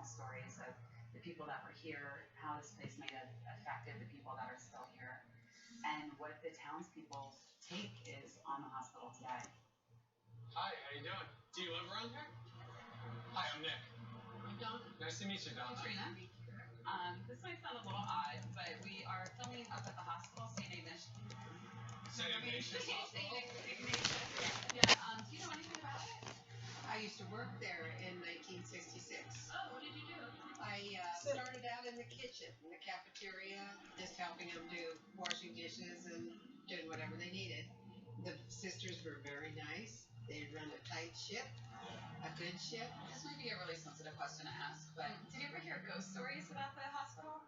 stories of the people that were here, how this place may have affected the people that are still here, and what the townspeople's take is on the hospital today. Hi, how you doing? Do you live around here? Hi, I'm Nick. I'm Donna. Nice to meet you, Donna. Katrina. This might sound a little odd, but we are filming up at the hospital, St. Ignatius. St. Ignatius Hospital? Yeah, do you know anything about it? I used to work there in 1966. Oh, what did you do? I started out in the kitchen, in the cafeteria, just helping them do washing dishes and doing whatever they needed. The sisters were very nice. They run a tight ship, a good ship. This might be a really sensitive question to ask, but did you ever hear ghost stories about the hospital?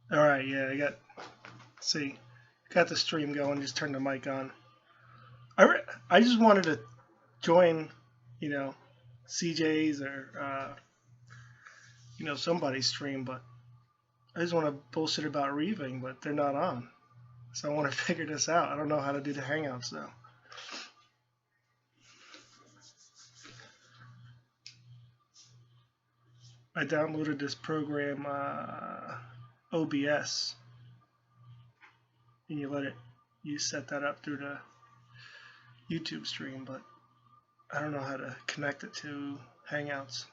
All right, yeah, got the stream going. Just turned the mic on. I just wanted to join, you know, CJ's or somebody's stream, but I just want to bullshit about reaving, but they're not on. So I want to figure this out. I don't know how to do the hangouts though. I downloaded this program, OBS, and you set that up through the YouTube stream, but I don't know how to connect it to Hangouts.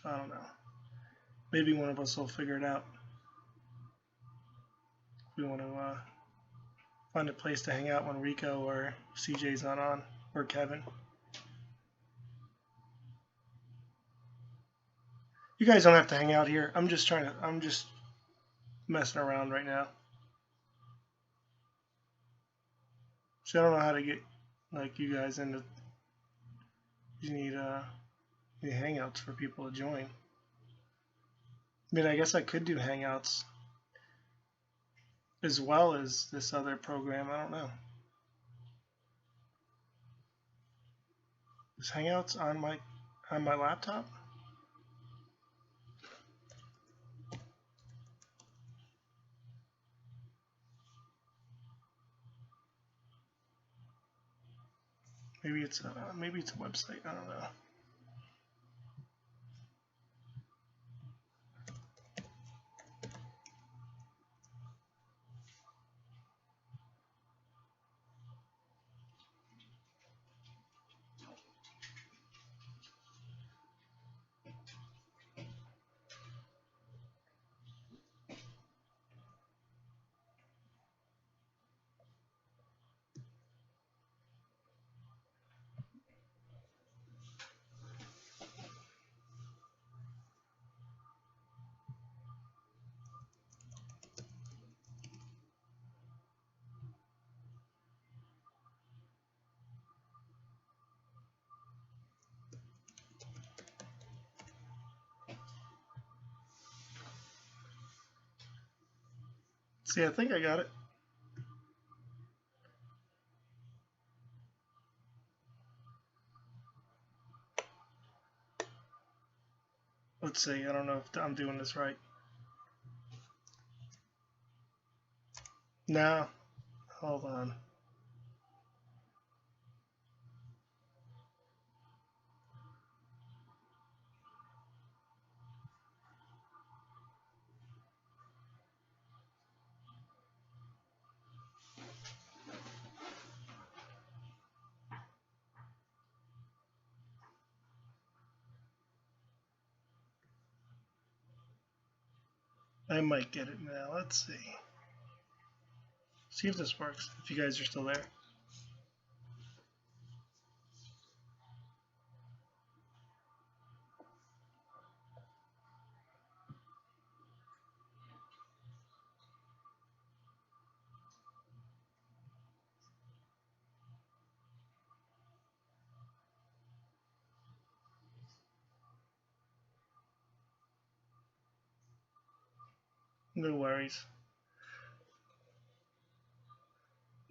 So I don't know. Maybe one of us will figure it out. We want to find a place to hang out when Rico or CJ's not on, or Kevin. You guys don't have to hang out here. I'm just messing around right now. So I don't know how to get like you guys into. You need hangouts for people to join. I mean, I guess I could do hangouts as well as this other program. I don't know. Is Hangouts on my laptop? Maybe it's a website. I don't know. See, I think I got it. Let's see. I don't know if I'm doing this right. No. Hold on. I might get it now. Let's see. See if this works. If you guys are still there. No worries.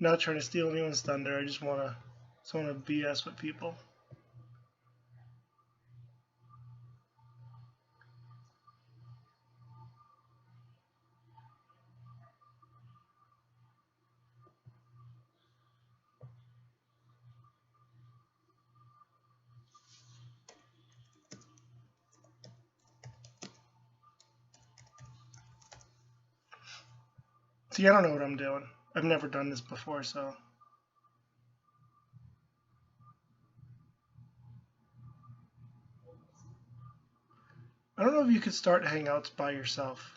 Not trying to steal anyone's thunder. I just wanna BS with people. See, I don't know what I'm doing. I've never done this before, so. I don't know if you could start Hangouts by yourself.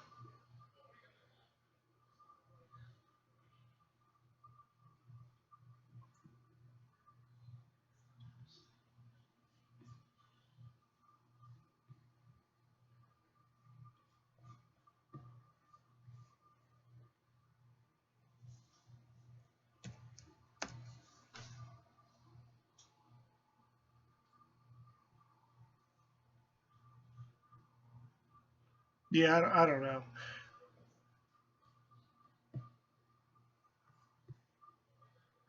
Yeah, I don't know.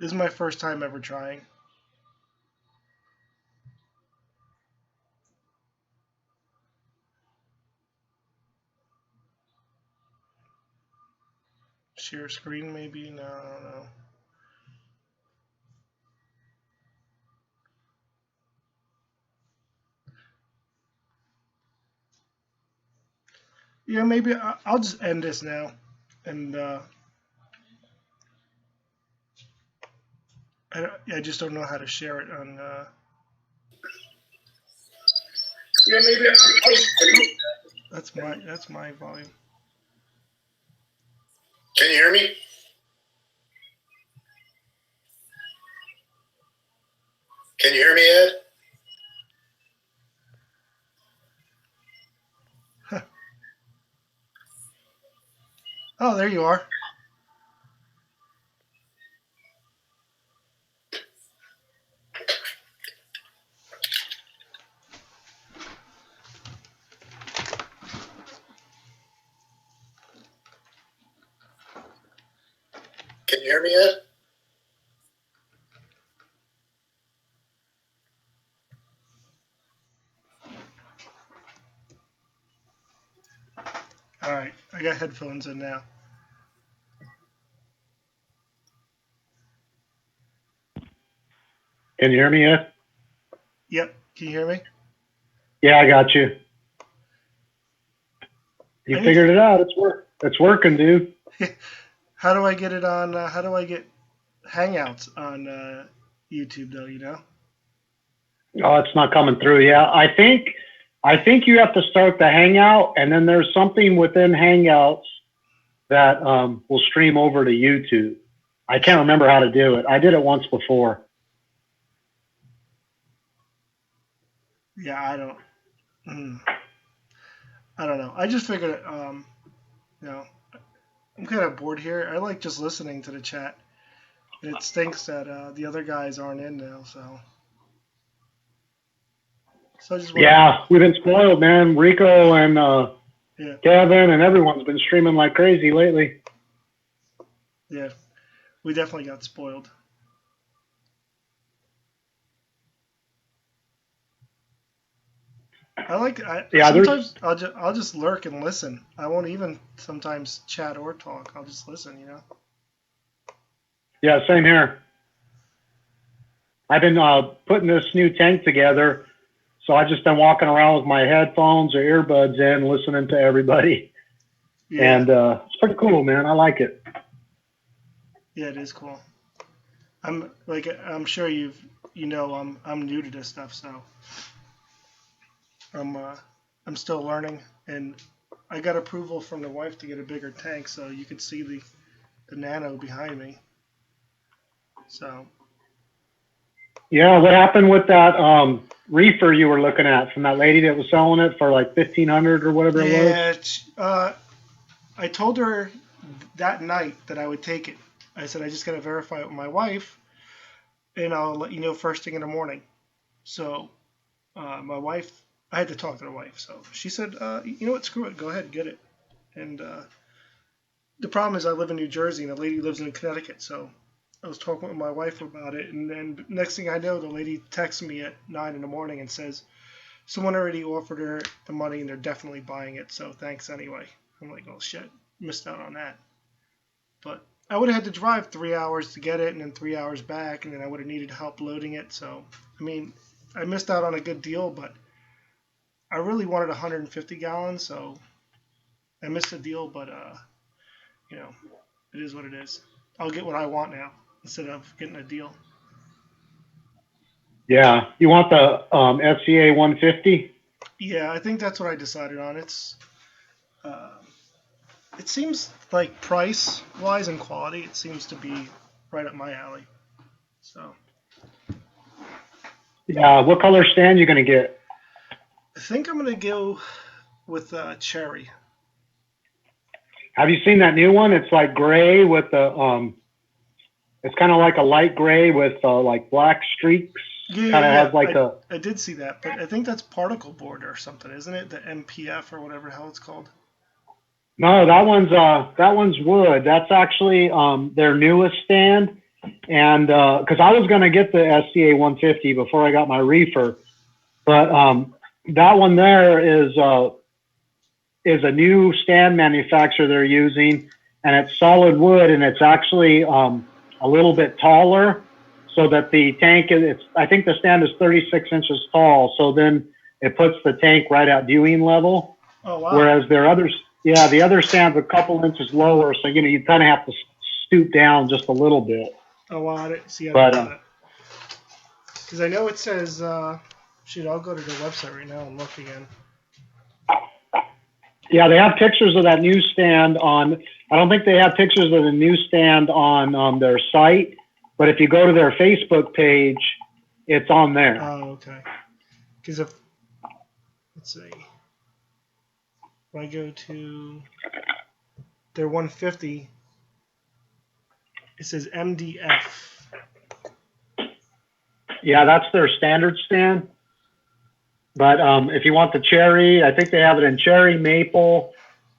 This is my first time ever trying. Share screen, maybe? No, I don't know. Yeah, maybe I'll just end this now. And I just don't know how to share it on. Yeah, maybe I'll just. That's my volume. Can you hear me? Can you hear me, Ed? Oh, there you are. Can you hear me, Ed? All right, I got headphones in now. Can you hear me, Ed? Yep, can you hear me? Yeah, I got you. You figured it out. It's working, dude. How do I get it on? How do I get Hangouts on YouTube, though? You know? Oh, it's not coming through. Yeah, I think you have to start the Hangout, and then there's something within Hangouts that will stream over to YouTube. I can't remember how to do it. I did it once before. Yeah, I don't know. I just figured, you know, I'm kind of bored here. I like just listening to the chat. And it stinks that the other guys aren't in now, so. So I just Yeah, we've been spoiled, man. Rico and Kevin and everyone's been streaming like crazy lately. Yeah, we definitely got spoiled. Yeah, there's Sometimes I'll just lurk and listen. I won't even sometimes chat or talk. I'll just listen, you know. yeah, same here. I've been putting this new tank together, so I've just been walking around with my headphones or earbuds in, listening to everybody, Yeah, and it's pretty cool, man. I like it. yeah, it is cool. I'm sure I'm new to this stuff, so I'm uh I'm still learning, and I got approval from the wife to get a bigger tank, so you could see the nano behind me. So Yeah, what happened with that reefer you were looking at from that lady that was selling it for like 1,500 or whatever it was? yeah, I told her that night that I would take it. I said I just gotta verify it with my wife, and I'll let you know first thing in the morning. So my wife, I had to talk to the wife, so she said, you know what, screw it, go ahead, get it. And the problem is I live in New Jersey and the lady lives in Connecticut, so I was talking with my wife about it, and then next thing I know, the lady texts me at 9 in the morning and says someone already offered her the money and they're definitely buying it, so thanks anyway. I'm like, oh shit, missed out on that. But I would have had to drive 3 hours to get it and then 3 hours back, and then I would have needed help loading it. So, I mean, I missed out on a good deal, but I really wanted 150 gallons, so I missed the deal, but you know, it is what it is. I'll get what I want now instead of getting a deal. Yeah, you want the SCA 150? Yeah, I think that's what I decided on. Uh, it seems like price wise and quality, it seems to be right up my alley. So Yeah, what color stand you gonna get? I think I'm gonna go with cherry. Have you seen that new one? It's like gray with the it's kind of like a light gray with like black streaks. Yeah, yeah, Kind of yeah. has like a I did see that, but I think that's particle board or something, isn't it? The MPF or whatever the hell it's called. no. That one's wood. That's actually their newest stand, and because I was gonna get the SCA 150 before I got my reefer, but that one there is a new stand manufacturer they're using, and it's solid wood, and it's actually a little bit taller, so that the tank is. I think the stand is 36 inches tall, so then it puts the tank right at viewing level. Oh wow. Whereas the other stand's a couple inches lower, so you kind of have to stoop down just a little bit. Oh wow. I didn't see But that. Because I know it says. Shoot, I'll go to the website right now and look again. yeah, they have pictures of that new stand on. I don't think they have pictures of the new stand on their site, but if you go to their Facebook page, it's on there. Oh, okay. Because let's see, if I go to their 150, it says MDF. Yeah, that's their standard stand. But if you want the cherry, I think they have it in cherry, maple,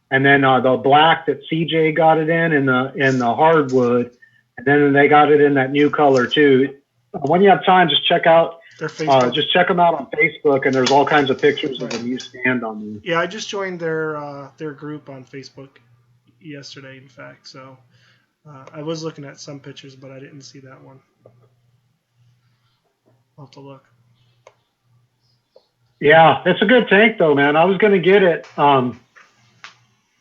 and then the black that CJ got it in the hardwood, and then they got it in that new color too. When you have time, just check out. Their Facebook. Just check them out on Facebook, and there's all kinds of pictures of the new stand on them. Yeah, I just joined their group on Facebook yesterday, in fact. So I was looking at some pictures, but I didn't see that one. I'll have to look. Yeah, it's a good tank though, man. I was gonna get it, and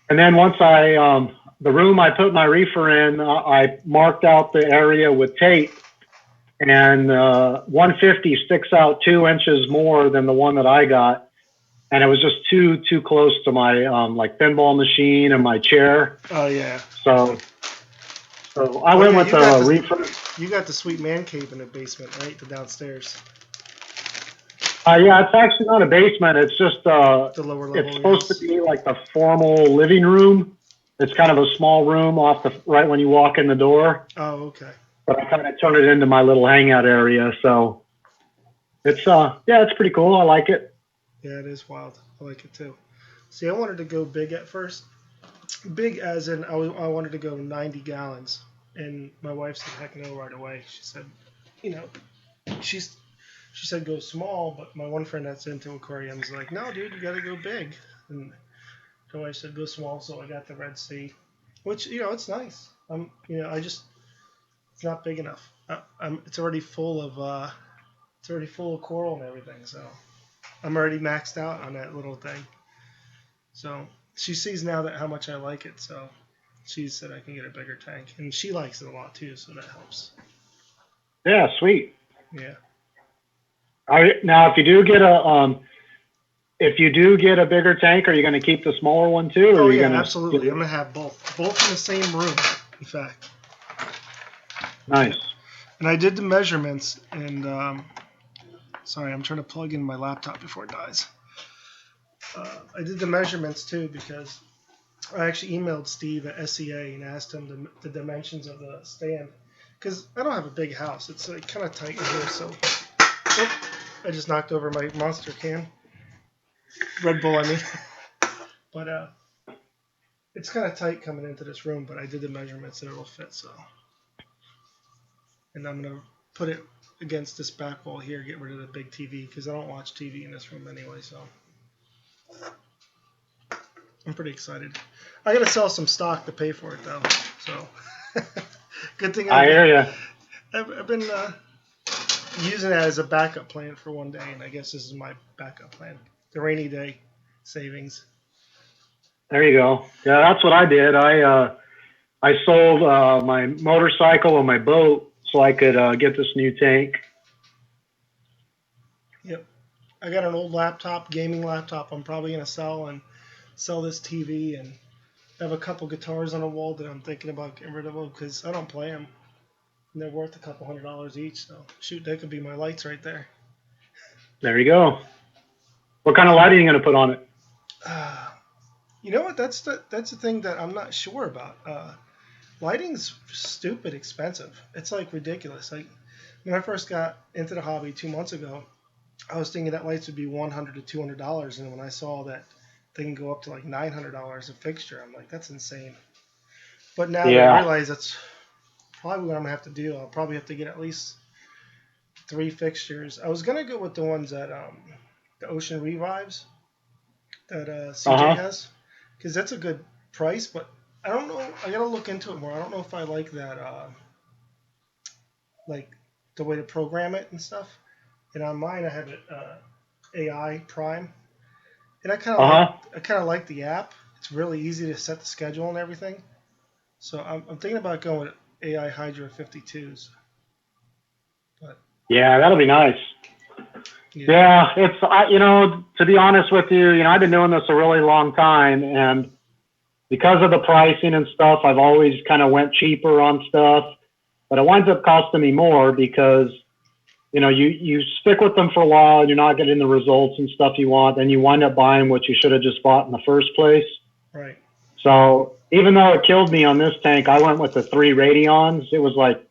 then once the room I put my reefer in, I marked out the area with tape, and 150 sticks out 2 inches more than the one that I got, and it was just too close to my like pinball machine and my chair. Oh yeah. So I went with the reefer. You got the sweet man cave in the basement, right? The downstairs. Yeah, it's actually not a basement. It's just The lower level. it's supposed to be like the formal living room. It's kind of a small room off the right when you walk in the door. Oh, okay. But I kind of turned it into my little hangout area. So it's it's pretty cool. I like it. Yeah, it is wild. I like it too. See, I wanted to go big at first. Big as in I wanted to go 90 gallons. And my wife said, heck no, right away. She said, you know, she said go small, but my one friend that's into aquariums is like, no, dude, you got to go big. And my wife said go small, so I got the Red Sea, which, you know, it's nice. It's not big enough. It's already full of coral and everything, so I'm already maxed out on that little thing. So she sees now that how much I like it, so she said I can get a bigger tank, and she likes it a lot too, so that helps. Yeah, sweet. Yeah. Now, if you do get a bigger tank, are you going to keep the smaller one too? Or Oh are you yeah, gonna absolutely. I'm gonna have both in the same room, in fact. Nice. And I did the measurements, and sorry, I'm trying to plug in my laptop before it dies. I did the measurements too because I actually emailed Steve at SEA and asked him the dimensions of the stand, because I don't have a big house. It's like kind of tight in here, so I just knocked over my Monster can, Red Bull, I mean. But it's kind of tight coming into this room, but I did the measurements and it'll fit. So, and I'm gonna put it against this back wall here, get rid of the big TV because I don't watch TV in this room anyway. So I'm pretty excited. I gotta sell some stock to pay for it though. So good thing I hear you. I've been using that as a backup plan for one day, and I guess this is my backup plan. The rainy day savings. There you go. Yeah, that's what I did. I sold my motorcycle and my boat so I could get this new tank. Yep. I got an old laptop, gaming laptop. I'm probably gonna sell this TV, and I have a couple guitars on the wall that I'm thinking about getting rid of them because I don't play them. And they're worth a couple $100 each. So shoot, that could be my lights right there. There you go. What kind of lighting are you going to put on it? You know what? That's the thing that I'm not sure about. Lighting's stupid expensive. It's like ridiculous. Like when I first got into the hobby 2 months ago, I was thinking that lights would be $100 to $200, and when I saw that they can go up to like $900 a fixture, I'm like, that's insane. But now that I realize that's probably what I'm gonna have to do. I'll probably have to get at least 3 fixtures. I was gonna go with the ones that the Ocean Revives that CJ has, because that's a good price. But I don't know. I gotta look into it more. I don't know if I like that, like the way to program it and stuff. And on mine, I have it AI Prime, and I kind of like the app. It's really easy to set the schedule and everything. So I'm thinking about going with AI Hydra 52s. But yeah, that'll be nice. Yeah, it's to be honest with you, I've been doing this a really long time, and because of the pricing and stuff, I've always kind of went cheaper on stuff, but it winds up costing me more because you stick with them for a while, and you're not getting the results and stuff you want, then you wind up buying what you should have just bought in the first place. Right. So even though it killed me on this tank, I went with the 3 Radions. It was like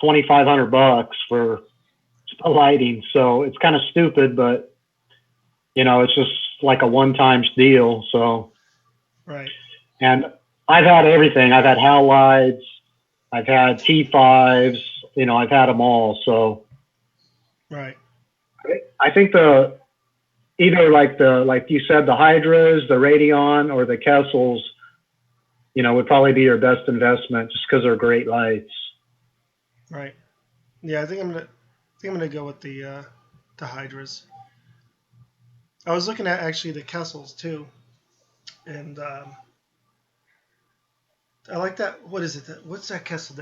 $2,500 for the lighting. So it's kind of stupid, but it's just like a one-time deal. So, right. And I've had everything. I've had halides, I've had T5s, I've had them all. So, right. I think either like you said, the Hydras, the Radion, or the Kessels, would probably be your best investment just because they're great lights. Right. Yeah, I think I'm gonna go with the Hydras. I was looking at actually the Kessels too, and I like that. What is it? What's that Kessel?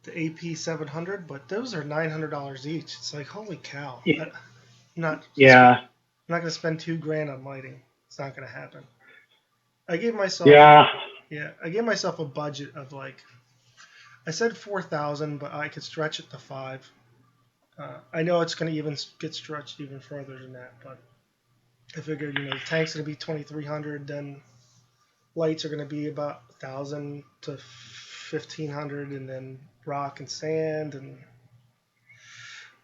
The AP 700, but those are $900 each. It's like, holy cow! Yeah. I'm not gonna spend $2,000 on lighting. It's not gonna happen. I gave myself a budget of like, I said 4,000, but I could stretch it to 5. I know it's going to even get stretched even further than that, but I figured, the tank's going to be 2,300, then lights are going to be about 1,000 to 1,500, and then rock and sand, and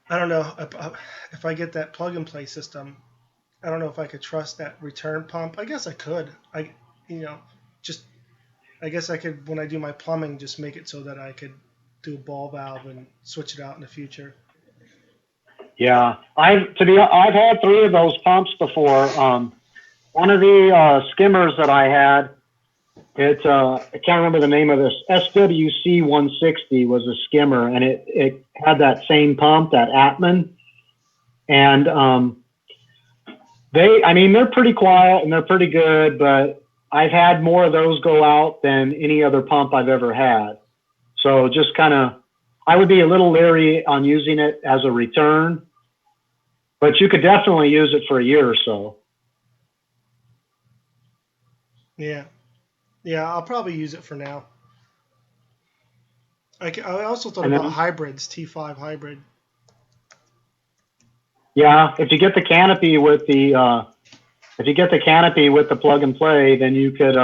I don't know if I get that plug and play system. I don't know if I could trust that return pump. I guess I could. I guess I could, when I do my plumbing, just make it so that I could do a ball valve and switch it out in the future. Yeah, I've had 3 of those pumps before. One of the skimmers that I had, I can't remember the name of this. SWC 160 was a skimmer, and it had that same pump, that Atman, and they're pretty quiet and they're pretty good, but I've had more of those go out than any other pump I've ever had. So just kind of, I would be a little leery on using it as a return, but you could definitely use it for a year or so. Yeah. Yeah, I'll probably use it for now. I also thought about hybrids, T5 hybrid. Yeah, if you get the canopy with the plug and play, then you could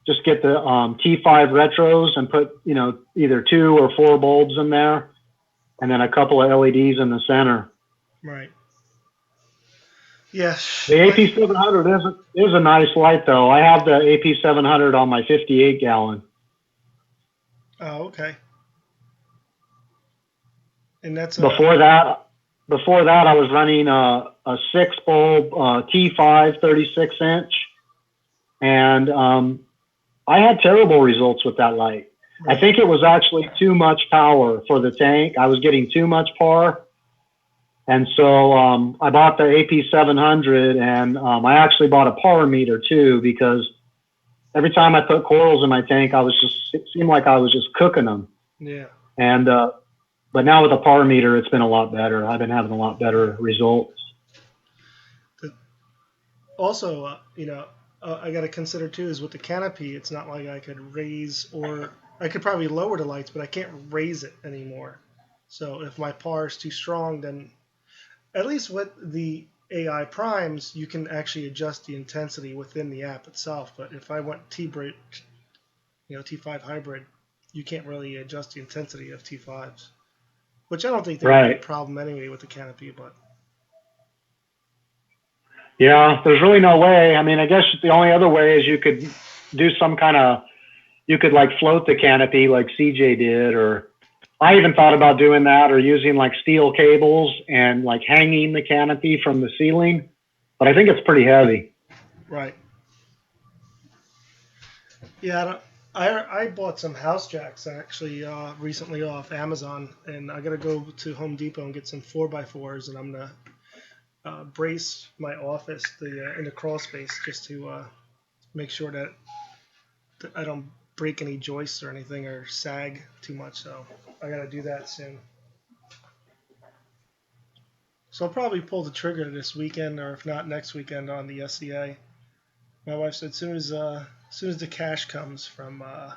just get the T5 retros and put either 2 or 4 bulbs in there, and then a couple of LEDs in the center. Right. Yes. The AP700 is a nice light though. I have the AP700 on my 58 gallon. Oh, okay. And that's before that I was running a 6 bulb T5 36 inch, and I had terrible results with that light. Right. I think it was actually too much power for the tank. I was getting too much par. And so I bought the AP700, and I actually bought a par meter too, because every time I put corals in my tank, it seemed like I was just cooking them. Yeah. And but now with a par meter, it's been a lot better. I've been having a lot better results. Also, I got to consider too is with the canopy, it's not like I could raise, or I could probably lower the lights, but I can't raise it anymore. So if my par is too strong, then at least with the AI primes, you can actually adjust the intensity within the app itself. But if I went T5 hybrid, you can't really adjust the intensity of T5s, which I don't think there'd be a problem anyway with the canopy. But yeah, there's really no way. I mean, I guess the only other way is you could do you could like float the canopy like CJ did, or I even thought about doing that, or using like steel cables and like hanging the canopy from the ceiling, but I think it's pretty heavy. Right. Yeah, I bought some house jacks actually recently off Amazon, and I gotta go to Home Depot and get some 4x4s, and I'm gonna brace my office in the crawl space just to make sure that I don't break any joists or anything or sag too much. So I gotta do that soon. So I'll probably pull the trigger this weekend, or if not next weekend, on the SCA. My wife said as soon as the cash comes from the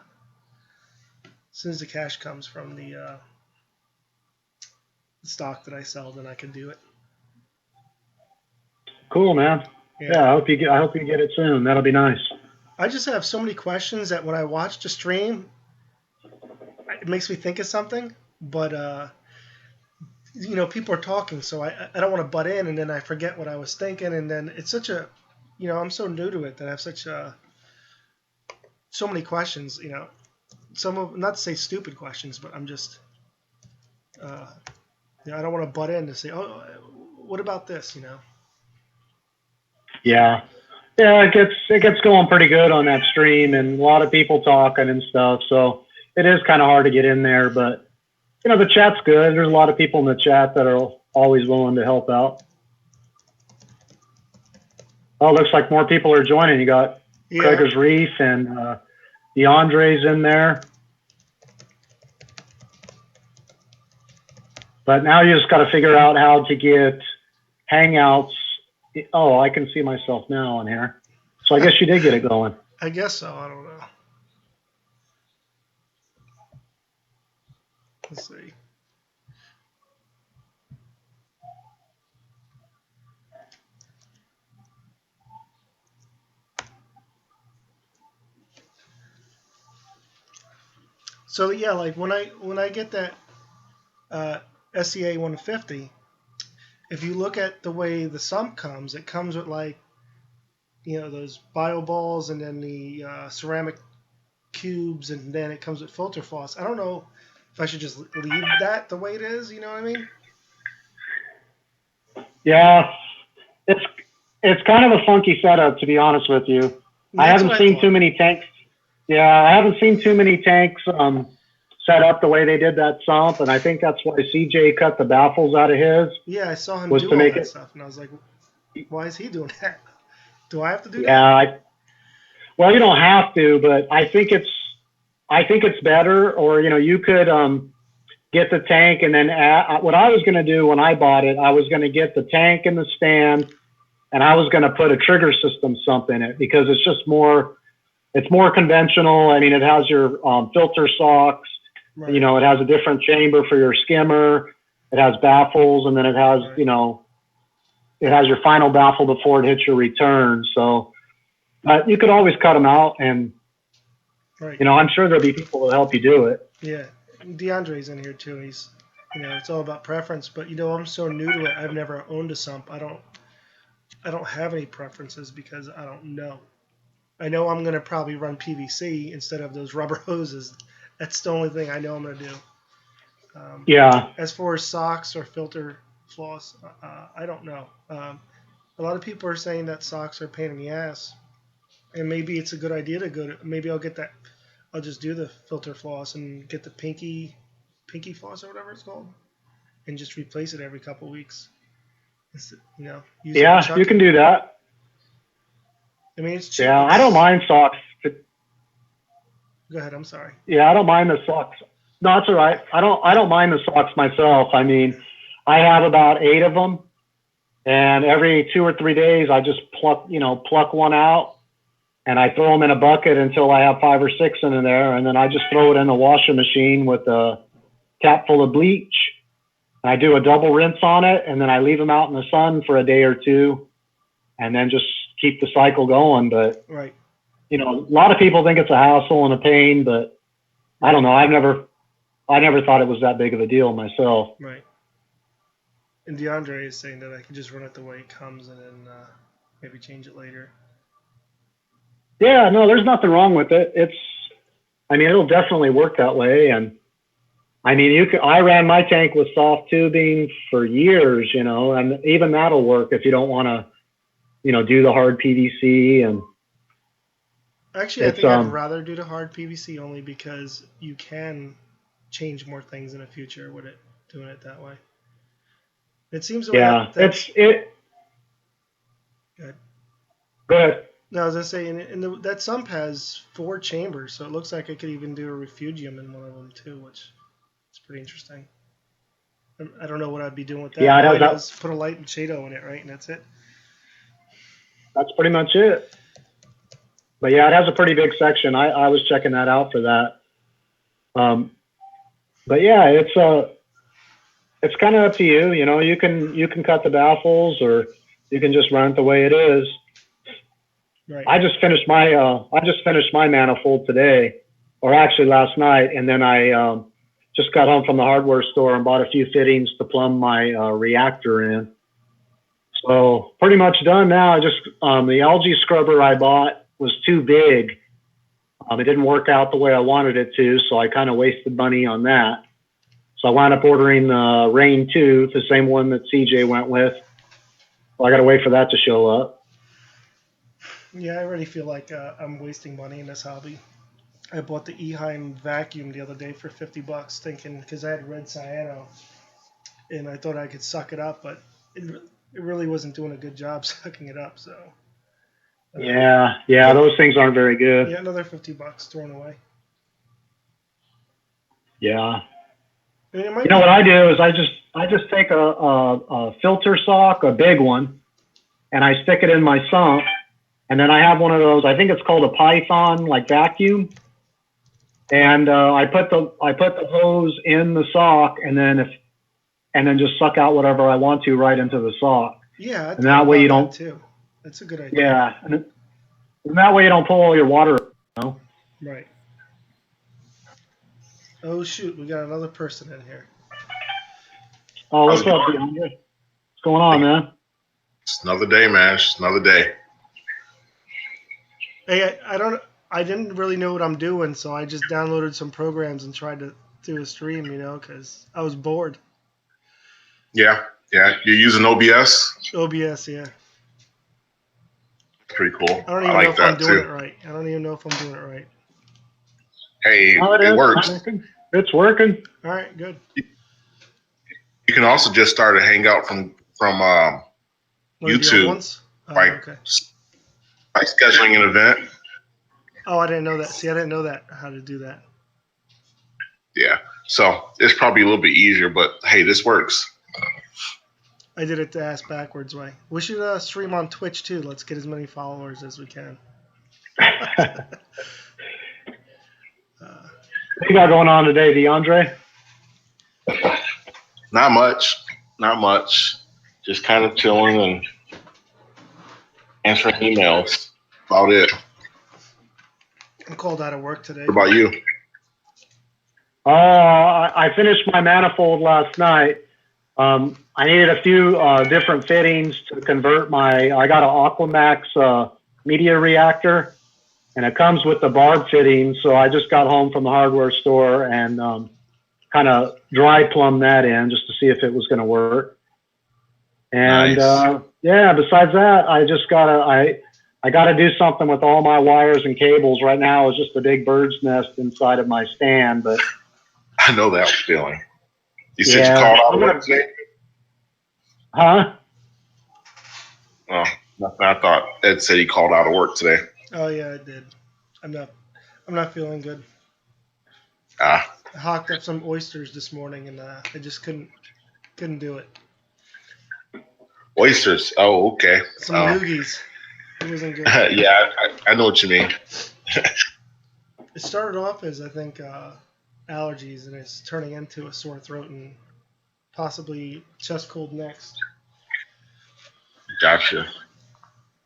stock that I sell, then I can do it. Cool, man. Yeah, I hope you get it soon. That'll be nice. I just have so many questions that when I watch the stream, it makes me think of something, but people are talking, so I don't want to butt in, and then I forget what I was thinking, and then it's such a, I'm so new to it that I have so many questions, some of, not to say stupid questions, but I'm just, I don't want to butt in to say, oh, what about this, Yeah. Yeah, it gets going pretty good on that stream, and a lot of people talking and stuff. So it is kind of hard to get in there, but the chat's good. There's a lot of people in the chat that are always willing to help out. Oh, looks like more people are joining. You got EDKsurly Reef and DeAndre's in there. But now you just got to figure out how to get Hangouts. Oh, I can see myself now on here. So I guess you did get it going. I guess so. I don't know. Let's see. So yeah, like when I get that SCA 150, if you look at the way the sump comes, it comes with like those bio balls, and then the ceramic cubes, and then it comes with filter floss. I don't know if I should just leave that the way it is. You know what I mean? Yeah, it's kind of a funky setup, to be honest with you. I That's haven't what seen thought. too many tanks. Yeah, I haven't seen too many tanks set up the way they did that sump, and I think that's why CJ cut the baffles out of his. Yeah, I saw him Was do to all make that it. stuff, and I was like, why is he doing that? Do I have to do that? Yeah, well, you don't have to, but I think it's better. Or you could get the tank and then what I was going to do when I bought it, I was going to get the tank and the stand, and I was going to put a trigger system sump in it because it's just more. It's more conventional. I mean, it has your filter socks. Right. It has a different chamber for your skimmer. It has baffles, and then it has, Right. It has your final baffle before it hits your return. So, but you could always cut them out, and Right. I'm sure there'll be people who help you do it. Yeah, DeAndre's in here too. He's, it's all about preference. But I'm so new to it. I've never owned a sump. I don't have any preferences because I don't know. I know I'm gonna probably run PVC instead of those rubber hoses. That's the only thing I know I'm gonna do. Yeah. As far as socks or filter floss, I don't know. A lot of people are saying that socks are a pain in the ass, and maybe it's a good idea to go to. Maybe I'll get that. I'll just do the filter floss and get the pinky floss or whatever it's called, and just replace it every couple weeks. Use it Yeah, and chuck you can it. do that. I mean, it's cheap. Yeah, I don't mind socks. Go ahead. I'm sorry. Yeah, I don't mind the socks. No, that's all right. I don't mind the socks myself. I mean, I have about 8 of them, and every 2 or 3 days I just pluck one out, and I throw them in a bucket until I have 5 or 6 in there, and then I just throw it in the washing machine with a cap full of bleach. And I do a double rinse on it, and then I leave them out in the sun for a day or two, and then just keep the cycle going. But Right. a lot of people think it's a hassle and a pain, but I don't know. I never thought it was that big of a deal myself. Right. And DeAndre is saying that I can just run it the way it comes and then maybe change it later. Yeah, no, there's nothing wrong with it. It'll definitely work that way. And I mean, I ran my tank with soft tubing for years, and even that'll work if you don't want to, do the hard PVC. And Actually, I think I'd rather do the hard PVC only because you can change more things in the future with it doing it that way. It seems. Yeah, Go ahead. Go ahead. No, I was gonna say, that sump has 4 chambers, so it looks like I could even do a refugium in one of them too, which is pretty interesting. I don't know what I'd be doing with that. Yeah, All I know is put a light and Cheeto in it, right, and that's it. That's pretty much it. But yeah, it has a pretty big section. I was checking that out for that. But yeah, it's kind of up to you. You can cut the baffles, or you can just run it the way it is. Right. I just finished my manifold today, or actually last night, and then I just got home from the hardware store and bought a few fittings to plumb my reactor in. So pretty much done now. I just the algae scrubber I bought was too big. It didn't work out the way I wanted it to, so I kind of wasted money on that. So I wound up ordering the Rain 2, the same one that CJ went with. Well, I got to wait for that to show up. Yeah, I already feel like I'm wasting money in this hobby. I bought the Eheim vacuum the other day for $50, thinking because I had red cyano, and I thought I could suck it up, but it really wasn't doing a good job sucking it up. So. Yeah, those things aren't very good. Yeah, another $50 thrown away. Yeah. I mean, what I do is I just take a filter sock, a big one, and I stick it in my sump, and then I have one of those. I think it's called a Python vacuum, and I put the hose in the sock, and then just suck out whatever I want to right into the sock. Yeah, and that way you don't. Too. That's a good idea. Yeah, and that way you don't pull all your water. Right. Oh shoot, we got another person in here. Oh, what's up, DeAndre? What's going on, man? It's another day, man. It's just another day. Hey, I didn't really know what I'm doing, so I just downloaded some programs and tried to do a stream, you know, because I was bored. Yeah. You're using OBS. OBS, yeah. Pretty cool. I don't I even know like if I'm that doing too. it right. I don't even know if I'm doing it right. Hey, Oh, it is. works. It's working. All right, good. You can also just start a hangout from One of the old YouTube ones? Oh, by okay. by scheduling an event. Oh, I didn't know that. See, I didn't know that, how to do that. Yeah. So it's probably a little bit easier, but hey, this works. I did it the ass backwards way. We should stream on Twitch too. Let's get as many followers as we can. What you got going on today, DeAndre? Not much. Just kind of chilling and answering emails. About it. I'm called out of work today. What about you? I finished my manifold last night. I needed a few different fittings to convert I got an Aquamax media reactor, and it comes with the barb fitting. So I just got home from the hardware store and kind of dry plumbed that in just to see if it was going to work. And Nice. yeah, besides that, I gotta do something with all my wires and cables. Right now it's just a big bird's nest inside of my stand, but I know that feeling. You said yeah, you called out I'm work gonna, today? huh? Oh, nothing. I thought Ed said he called out of work today. Oh yeah, I did. I'm not feeling good. Ah, I hawked up some oysters this morning and I just couldn't do it. oysters. Oh, okay. Some noogies. It wasn't good. Yeah, I know what you mean. It started off as I think allergies and it's turning into a sore throat and possibly chest cold next. Gotcha.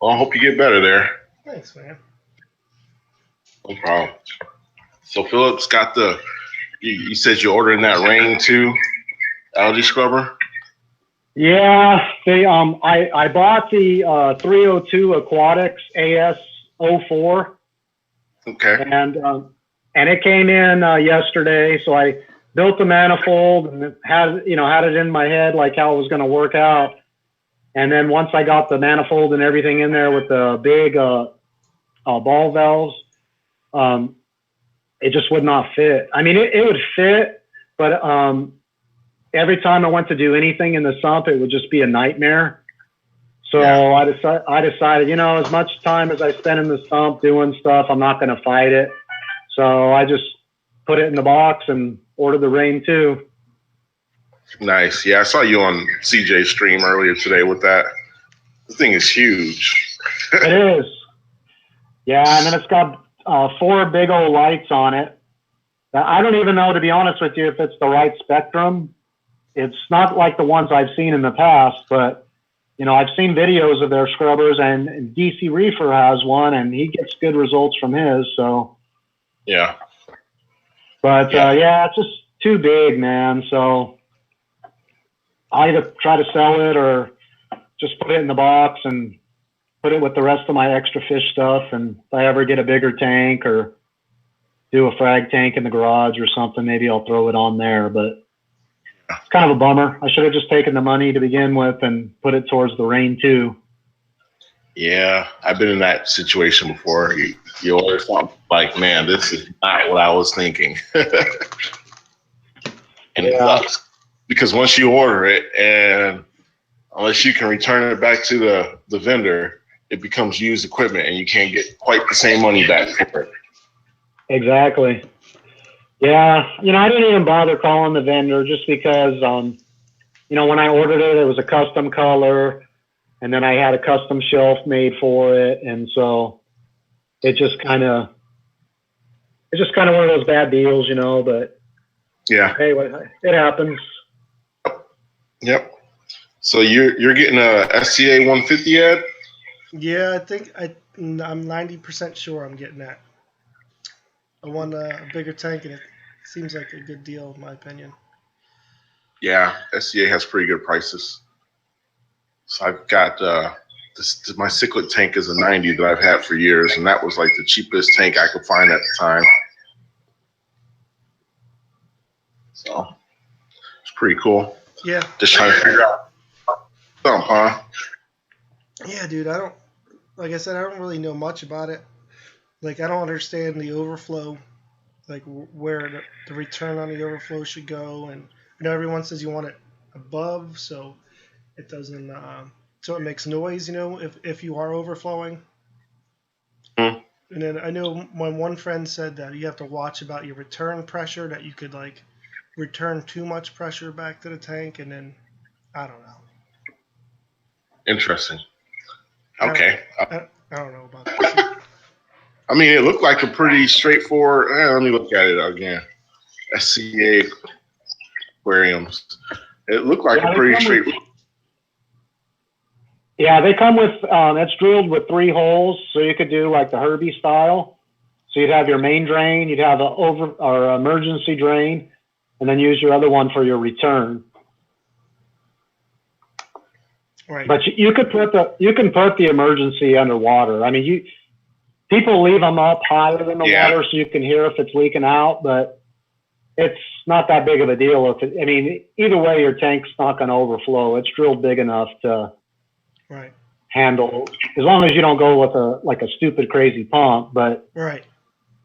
Well, I hope you get better there. Thanks, man. No problem. So Phillips got you said you're ordering that Rain 2 algae scrubber? Yeah, I bought the 302 Aquatics AS04, Okay. and it came in yesterday. So I built the manifold and had it in my head like how it was going to work out. And then once I got the manifold and everything in there with the big ball valves, it just would not fit. I mean, it would fit, but every time I went to do anything in the sump, it would just be a nightmare. So yeah. I decided, as much time as I spend in the sump doing stuff, I'm not going to fight it. So I just put it in the box and ordered the Rain 2. Nice. Yeah, I saw you on CJ's stream earlier today with that. This thing is huge. It is. Yeah, and then it's got 4 big old lights on it. I don't even know, to be honest with you, if it's the right spectrum. It's not like the ones I've seen in the past, but, I've seen videos of their scrubbers, and DC Reefer has one, and he gets good results from his, so. Yeah. But, yeah, it's just too big, man, so I either try to sell it or just put it in the box and put it with the rest of my extra fish stuff, and if I ever get a bigger tank or do a frag tank in the garage or something, maybe I'll throw it on there, but it's kind of a bummer. I should have just taken the money to begin with and put it towards the Rain 2. Yeah, I've been in that situation before. You order something like, man, this is not what I was thinking. And it sucks. Because once you order it, and unless you can return it back to the vendor, it becomes used equipment and you can't get quite the same money back for it. Exactly. Yeah, I didn't even bother calling the vendor just because, when I ordered it, it was a custom color, and then I had a custom shelf made for it, and so it's just kind of one of those bad deals, but yeah, hey, it happens. Yep. So you're getting a SCA 150, Ed? Yeah, I think I'm 90% sure I'm getting that. I want a bigger tank, and it seems like a good deal, in my opinion. Yeah, SCA has pretty good prices. So I've got my cichlid tank is a 90 that I've had for years, and that was like the cheapest tank I could find at the time. So it's pretty cool. Yeah. Just trying to figure out something, huh? Yeah, dude. Like I said, I don't really know much about it. Like, I don't understand the overflow, like where the return on the overflow should go. And I know everyone says you want it above, so it doesn't, so it makes noise, if you are overflowing. Hmm. And then I know my one friend said that you have to watch about your return pressure, that you could like return too much pressure back to the tank, and then I don't know. Interesting. I don't, Okay. I don't know about that. I mean, it looked like a pretty straightforward. Let me look at it again. SCA aquariums. It looked like a pretty straightforward. Yeah, they come with, it's drilled with 3 holes, so you could do like the Herbie style. So you'd have your main drain, you'd have an or emergency drain, and then use your other one for your return. Right. But you can put the emergency underwater. I mean, people leave them up higher than the water so you can hear if it's leaking out, but it's not that big of a deal. I mean, either way, your tank's not going to overflow. It's drilled big enough to handle, as long as you don't go with a stupid crazy pump. But right,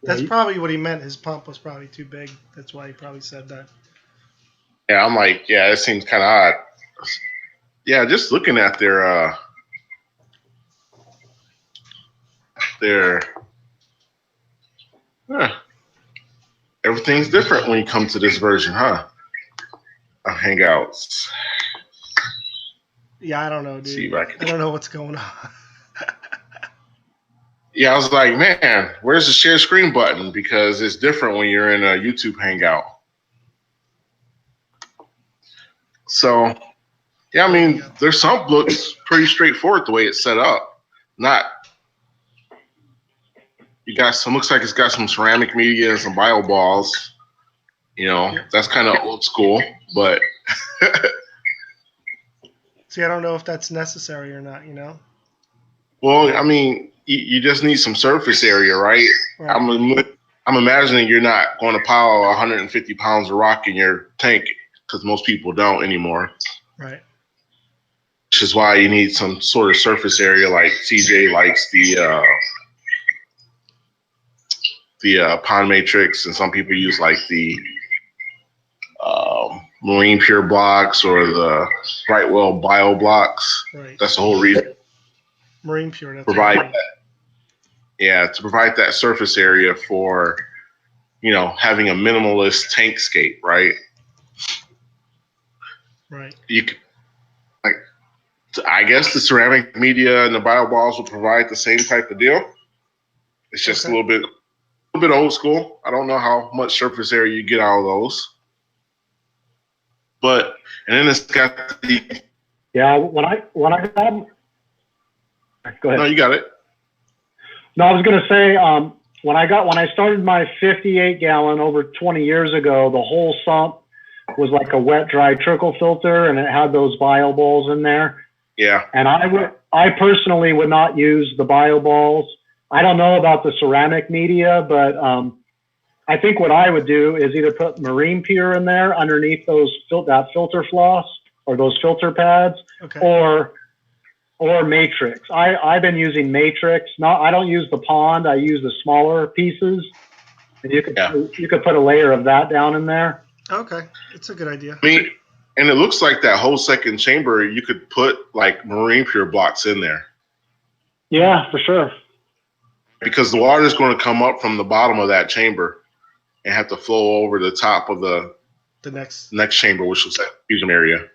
that's probably what he meant. His pump was probably too big. That's why he probably said that. Yeah, I'm like, yeah, it seems kind of odd. Yeah, just looking at their everything's different when you come to this version, huh? Of Hangouts. Yeah, I don't know, dude. I don't know what's going on. Yeah, I was like, man, where's the share screen button? Because it's different when you're in a YouTube Hangout. So, yeah, I mean, there's some looks pretty straightforward the way it's set up. You got some, looks like it's got some ceramic media and some bio balls. That's kind of old school, but. See, I don't know if that's necessary or not, Well, I mean, you just need some surface area, right? I'm imagining you're not going to pile 150 pounds of rock in your tank, because most people don't anymore. Right. Which is why you need some sort of surface area, like CJ likes the pond matrix, and some people use like the marine pure blocks or the Brightwell bio blocks. Right. That's the whole reason. Marine pure. That's provide that. Yeah, to provide that surface area for, having a minimalist tankscape, right? Right. You could, I guess the ceramic media and the bio balls will provide the same type of deal. It's just a little bit old school. I don't know how much surface area you get out of those. And then it's got the. Yeah, when I got. Go ahead. No, you got it. No, I was going to say, when I started my 58 gallon over 20 years ago, the whole sump was like a wet dry trickle filter, and it had those bio balls in there. Yeah. And I personally would not use the bio balls. I don't know about the ceramic media, but I think what I would do is either put marine pure in there underneath that filter floss or those filter pads, or matrix. I've been using matrix. I don't use the pond. I use the smaller pieces, and you could put a layer of that down in there. Okay, it's a good idea. I mean, and it looks like that whole second chamber, you could put like marine pure blocks in there. Yeah, for sure. Because the water is going to come up from the bottom of that chamber and have to flow over the top of the next chamber, which was that fusion area.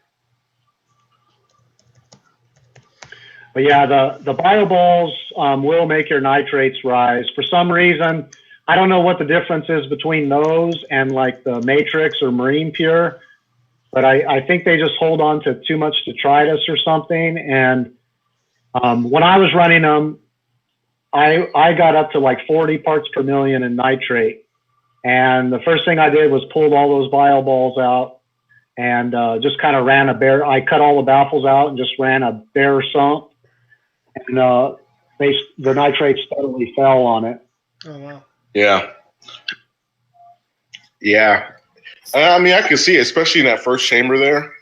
But yeah, the bio balls will make your nitrates rise. For some reason, I don't know what the difference is between those and like the matrix or marine pure, but I think they just hold on to too much detritus or something. And when I was running them, I got up to like 40 parts per million in nitrate. And the first thing I did was pulled all those bio balls out and just kind of ran I cut all the baffles out and just ran a bare sump. And the nitrates steadily fell on it. Oh, wow. Yeah. Yeah. I mean, I can see it, especially in that first chamber there,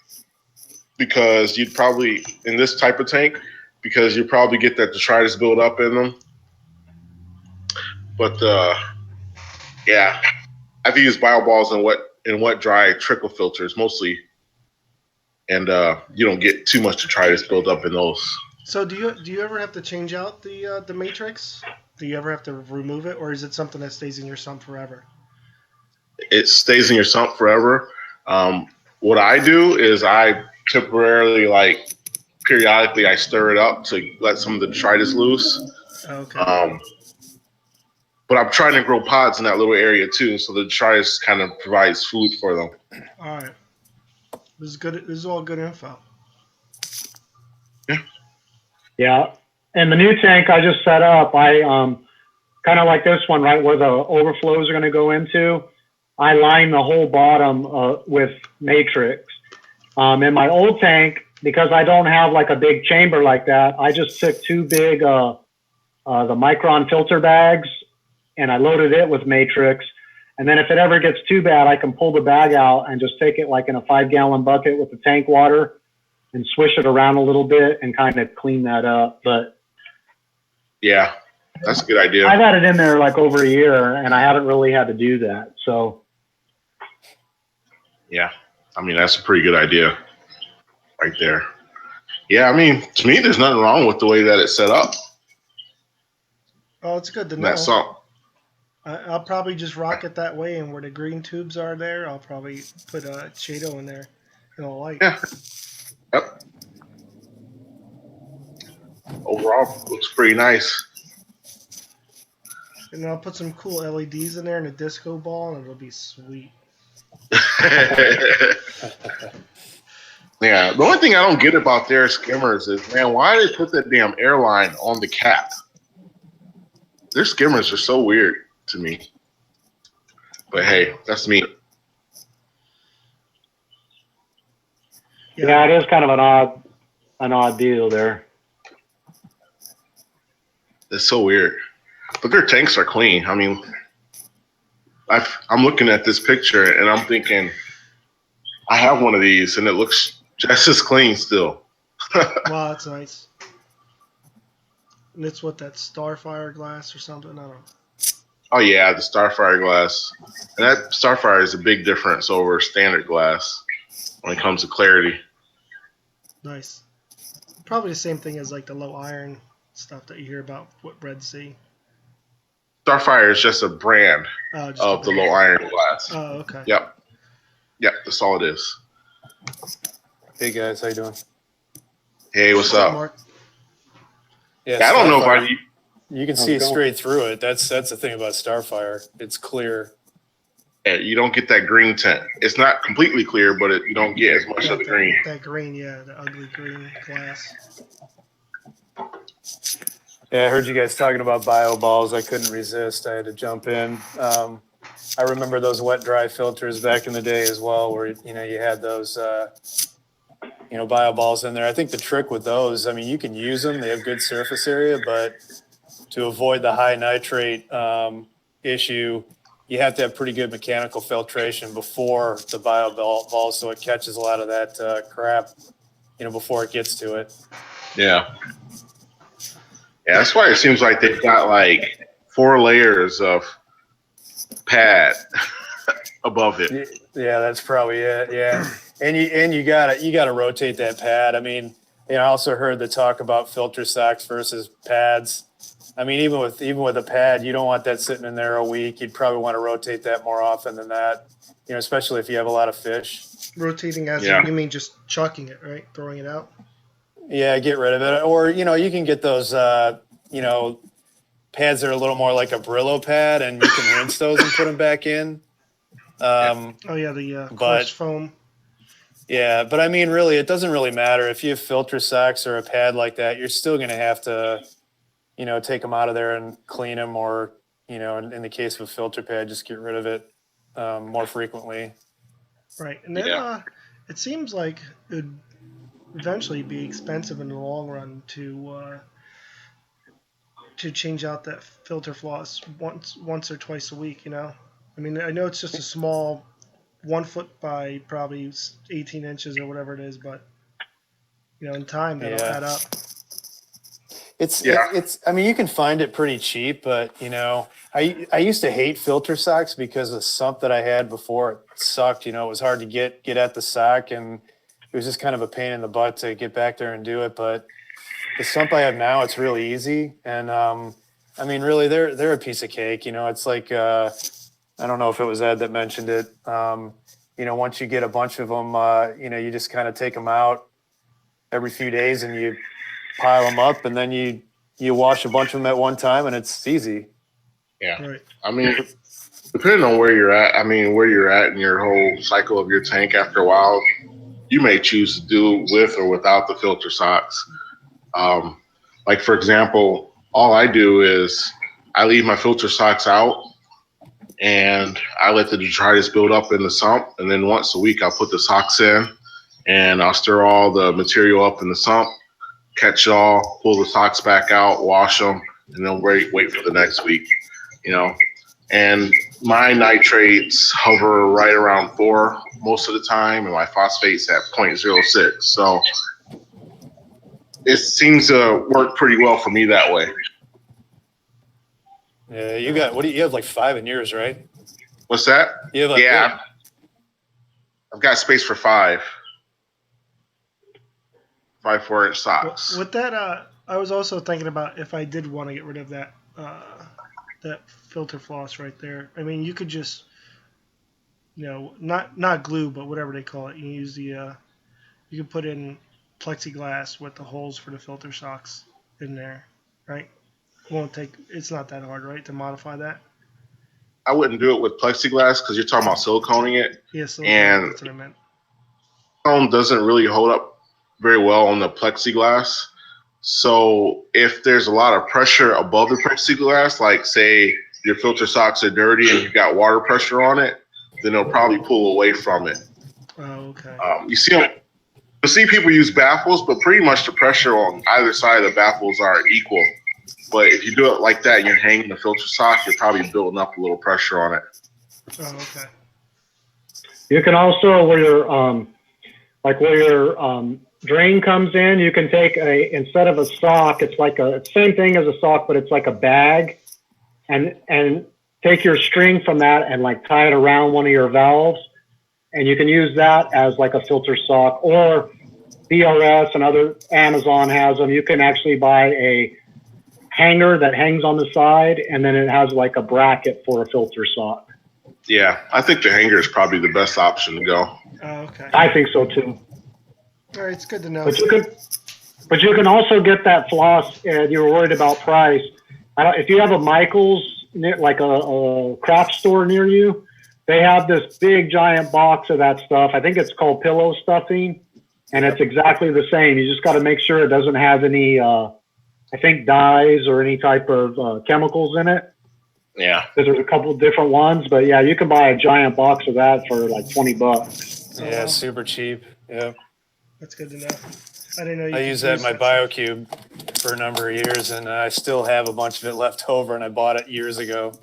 because you'd probably in this type of tank, because you probably get that detritus build up in them. But yeah, I've used bioballs in wet dry trickle filters mostly, and you don't get too much detritus build up in those. So do you ever have to change out the matrix? Do you ever have to remove it, or is it something that stays in your sump forever? It stays in your sump forever. What I do is I temporarily, like periodically, I stir it up to let some of the detritus loose. Okay. But I'm trying to grow pods in that little area too, so the detritus kind of provides food for them. All right. This is good. This is all good info. Yeah. Yeah. And the new tank I just set up, I kind of like this one, right, where the overflows are going to go into. I line the whole bottom with matrix. In my old tank, because I don't have like a big chamber like that, I just took two big the Micron filter bags and I loaded it with matrix. And then if it ever gets too bad, I can pull the bag out and just take it like in a 5-gallon bucket with the tank water and swish it around a little bit and kind of clean that up. But yeah, that's a good idea. I've had it in there like over a year and I haven't really had to do that. So yeah, I mean, that's a pretty good idea right there. Yeah, I mean, to me, there's nothing wrong with the way that it's set up. Oh, it's good to know. That sump. I'll probably just rock it that way, and where the green tubes are there, I'll probably put a Chaeto in there and a light. Yeah. Yep. Overall, looks pretty nice. And I'll put some cool LEDs in there and a disco ball, and it'll be sweet. Yeah, the only thing I don't get about their skimmers is, man, why did they put that damn airline on the cap? Their skimmers are so weird to me. But hey, that's me. yeah, it is kind of an odd deal there. It's so weird. But their tanks are clean. I mean, I'm looking at this picture and I'm thinking, I have one of these and it looks just as clean still. Wow, that's nice. And it's what, that Starfire glass or something? I don't know. Oh yeah, the Starfire glass. And that Starfire is a big difference over standard glass when it comes to clarity. Nice. Probably the same thing as like the low iron stuff that you hear about with Red Sea. Starfire is just a brand of the low iron glass. Oh, okay. Yep, that's all it is. Hey guys, how you doing? Hey, what's up? Mark? Yeah, I don't know if you can see straight through it. That's the thing about Starfire. It's clear. Yeah, you don't get that green tint. It's not completely clear, but you don't get as much of the green. That green, yeah, the ugly green glass. Yeah, I heard you guys talking about bio balls. I couldn't resist. I had to jump in. I remember those wet dry filters back in the day as well, where you had those bio balls in there. I think the trick with those, I mean, you can use them. They have good surface area, but to avoid the high nitrate issue, you have to have pretty good mechanical filtration before the bio ball, so it catches a lot of that crap, before it gets to it. Yeah. Yeah, that's why it seems like they've got like 4 layers of pad above it. Yeah, that's probably it. Yeah, and you gotta rotate that pad. I mean, I also heard the talk about filter sacks versus pads. I mean, even with a pad, you don't want that sitting in there a week. You'd probably want to rotate that more often than that. Especially if you have a lot of fish. Rotating as you mean just chucking it, right? Throwing it out. Yeah, get rid of it. Or, you can get those, pads that are a little more like a Brillo pad, and you can rinse those and put them back in. The coarse foam. Yeah, but I mean, really, it doesn't really matter. If you have filter sacks or a pad like that, you're still going to have to, take them out of there and clean them, or, in the case of a filter pad, just get rid of it more frequently. Right. And then it seems like it would eventually be expensive in the long run to change out that filter floss once or twice a week. I mean, I know it's just a small 1 foot by probably 18 inches or whatever it is, but in time that'll Yeah. add up. It's I mean, you can find it pretty cheap, but I used to hate filter socks because the sump that I had before it sucked. It was hard to get at the sock, and it was just kind of a pain in the butt to get back there and do it. But the sump I have now, it's really easy, and I mean, really, they're a piece of cake. It's like I don't know if it was Ed that mentioned it. Once you get a bunch of them, you just kind of take them out every few days and you pile them up, and then you wash a bunch of them at one time, and it's easy. Yeah. Right. I mean, depending on where you're at, in your whole cycle of your tank, after a while, you may choose to do with or without the filter socks. Like, for example, all I do is I leave my filter socks out and I let the detritus build up in the sump. And then once a week, I'll put the socks in and I'll stir all the material up in the sump, catch it all, pull the socks back out, wash them, and then wait for the next week, And my nitrates hover right around 4 most of the time, and my phosphate's at 0.06. So it seems to work pretty well for me that way. Yeah, you have like 5 in yours, right? What's that? You have I've got space for 5 4-inch socks. With that, I was also thinking about if I did want to get rid of that that filter floss right there. I mean, you could just, not glue, but whatever they call it. You use you can put in plexiglass with the holes for the filter socks in there, right? It's not that hard, right, to modify that? I wouldn't do it with plexiglass because you're talking about siliconing it. Yeah, and that's what I meant. Silicone doesn't really hold up very well on the plexiglass. So if there's a lot of pressure above the plexiglass, like say your filter socks are dirty and you've got water pressure on it, then it'll probably pull away from it. Oh, okay. You see people use baffles, but pretty much the pressure on either side of the baffles are equal. But if you do it like that and you're hanging the filter sock, you're probably building up a little pressure on it. Oh, okay. You can also, where your drain comes in, you can take instead of a sock, it's like same thing as a sock, but it's like a bag, and take your string from that and like tie it around one of your valves, and you can use that as like a filter sock. Or BRS and other, Amazon has them. You can actually buy a hanger that hangs on the side, and then it has like a bracket for a filter sock. Yeah, I think the hanger is probably the best option to go. Oh, okay. I think so too. All right, it's good to know. But you can also get that floss, and you're worried about price. If you have a Michael's, like a craft store near you, they have this big giant box of that stuff. I think it's called pillow stuffing, and it's exactly the same. You just got to make sure it doesn't have any, I think, dyes or any type of chemicals in it. Yeah. Because there's a couple of different ones, but yeah, you can buy a giant box of that for like $20. Yeah, super cheap. Yeah. That's good to know. I didn't know you I could used that in my stuff. BioCube for a number of years, and I still have a bunch of it left over, and I bought it years ago.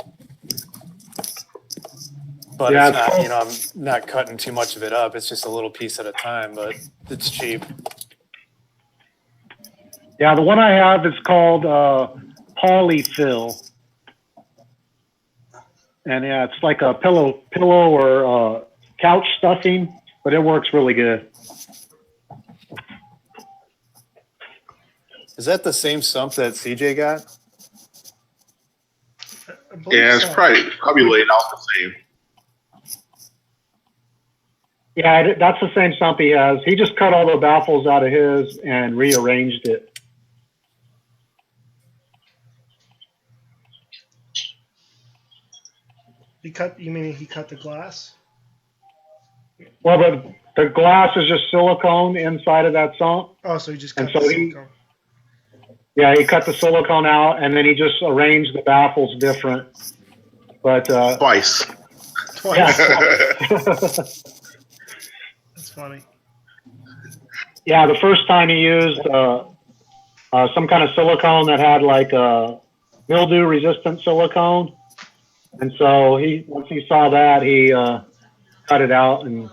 But Yeah, it's not, I'm not cutting too much of it up. It's just a little piece at a time, but it's cheap. Yeah, the one I have is called Polyfill. And yeah, it's like a pillow or couch stuffing, but it works really good. Is that the same sump that CJ got? I believe Yeah, it's so. probably laid out the same. Yeah, that's the same sump he has. He just cut all the baffles out of his and rearranged it. You mean he cut the glass? Well, the glass is just silicone inside of that sump. Oh, so he just And cut so the he- silicone. Yeah, he cut the silicone out, and then he just arranged the baffles different. But Twice. Twice. yeah, That's funny. yeah. The first time he used some kind of silicone that had like mildew-resistant silicone, and so once he saw that, he cut it out and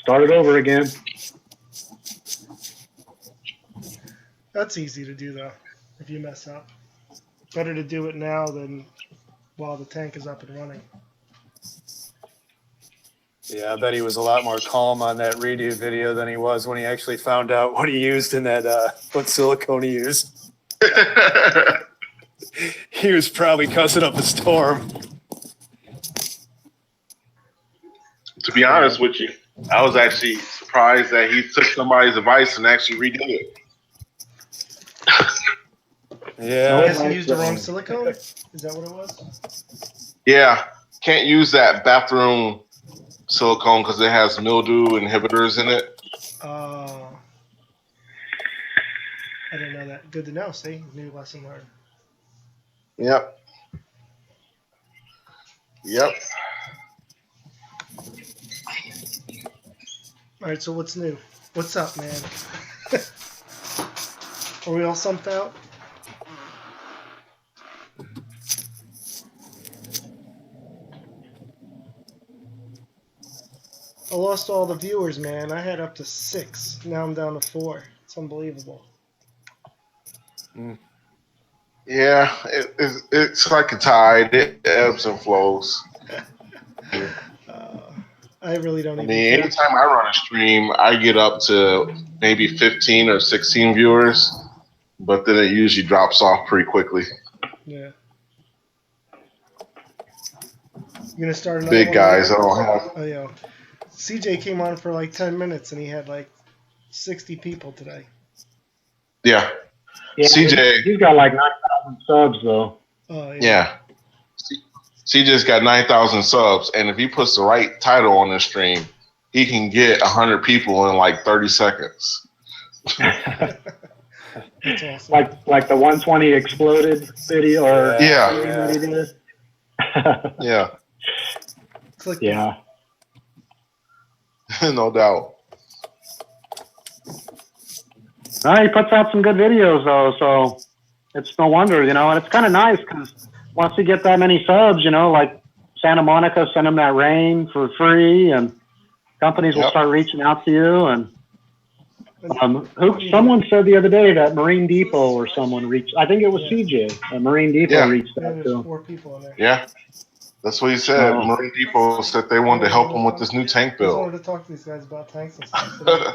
start it over again. That's easy to do though, if you mess up. Better to do it now than while the tank is up and running. Yeah, I bet he was a lot more calm on that redo video than he was when he actually found out what he used in that, what silicone he used. He was probably cussing up a storm. To be honest with you, I was actually surprised that he took somebody's advice and actually redid it. Yeah. I guess he used the wrong silicone? Is that what it was? Yeah, can't use that bathroom silicone because it has mildew inhibitors in it. I didn't know that. Good to know. See, new lesson learned. Yep. Yep. All right, so what's new? What's up, man? Are we all sumped out? I lost all the viewers, man. I had up to 6. Now I'm down to 4. It's unbelievable. Yeah, it's like a tide. It ebbs and flows. I really don't I even mean, care. anytime I run a stream, I get up to maybe 15 or 16 viewers, but then it usually drops off pretty quickly. Yeah. You gonna start another Big one guys, I later? don't have. Oh yeah. CJ came on for like 10 minutes and he had like 60 people today. Yeah. Yeah, CJ. He's got like 9,000 subs though. Oh yeah. Yeah. CJ's got 9,000 subs, and if he puts the right title on the stream, he can get 100 people in like 30 seconds. That's awesome. like the 120 exploded video or Yeah. stream that he did. Yeah. Click Yeah. No doubt. No, he puts out some good videos though, so it's no wonder, you know, and it's kind of nice because once you get that many subs, you know, like Santa Monica sent him that rain for free, and companies will start reaching out to you. And someone said the other day that Marine Depot or someone reached, I think it was CJ, Marine Depot reached out to there's him. 4 people in there. Yeah. That's what he said. Marine Depot said they wanted to help him with this new tank I just build. wanted to talk to these guys about tanks and stuff. So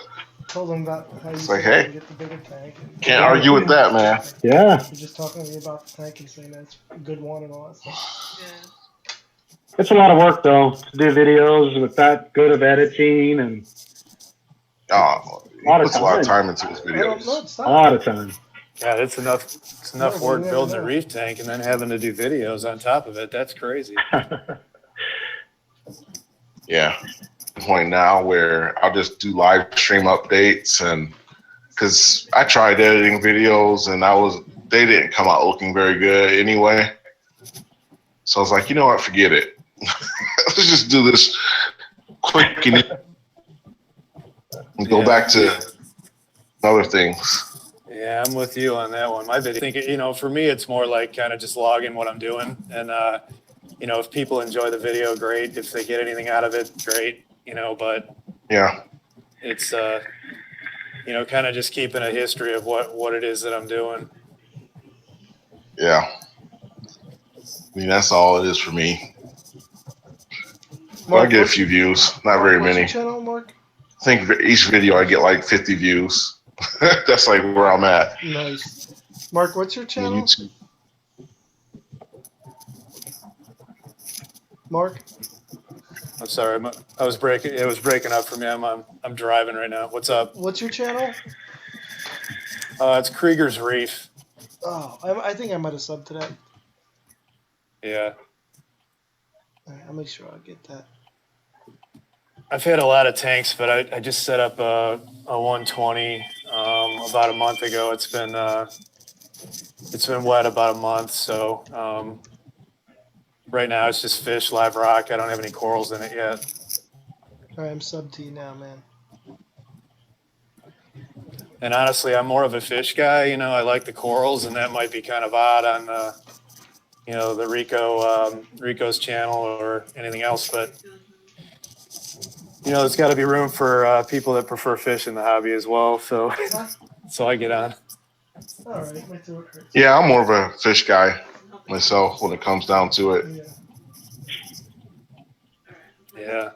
told them about how you like, said hey, you get the bigger tank. Can't argue with that, man. Yeah. You're just talking to me about the tank and saying that's a good one and all that stuff. Yeah. It's a lot of work though to do videos with that good of editing and He puts a lot of time into his videos. A lot of time. Yeah, it's enough work building a reef tank and then having to do videos on top of it. That's crazy. Yeah. Point now where I'll just do live stream updates, and because I tried editing videos and they didn't come out looking very good anyway. So I was like, you know what, forget it. Let's just do this quick and go back to other things. Yeah, I'm with you on that one. My video, you know, for me, it's more like kind of just logging what I'm doing. And, you know, if people enjoy the video, great. If they get anything out of it, great. You know, but yeah, it's, you know, kind of just keeping a history of what it is that I'm doing. Yeah. I mean, that's all it is for me. Mark, I get a few views, not very many. What's your channel, Mark? I think each video I get like 50 views. That's like where I'm at. Nice. Mark, what's your channel? YouTube. Mark? I'm sorry, it was breaking up for me. I'm driving right now. What's up? What's your channel? It's Krieger's Reef. Oh, I think I might have subbed to that. Yeah. All right, I'll make sure I get that. I've had a lot of tanks, but I just set up a 120 about a month ago. It's been wet about a month, so right now it's just fish, live rock. I don't have any corals in it yet. All right, I'm subbed to you now, man. And honestly, I'm more of a fish guy. You know, I like the corals, and that might be kind of odd the Rico's channel or anything else, but there's got to be room for people that prefer fish in the hobby as well. So, so I get on. All right, my throat hurts. Yeah, I'm more of a fish guy myself when it comes down to it. Yeah. Yeah.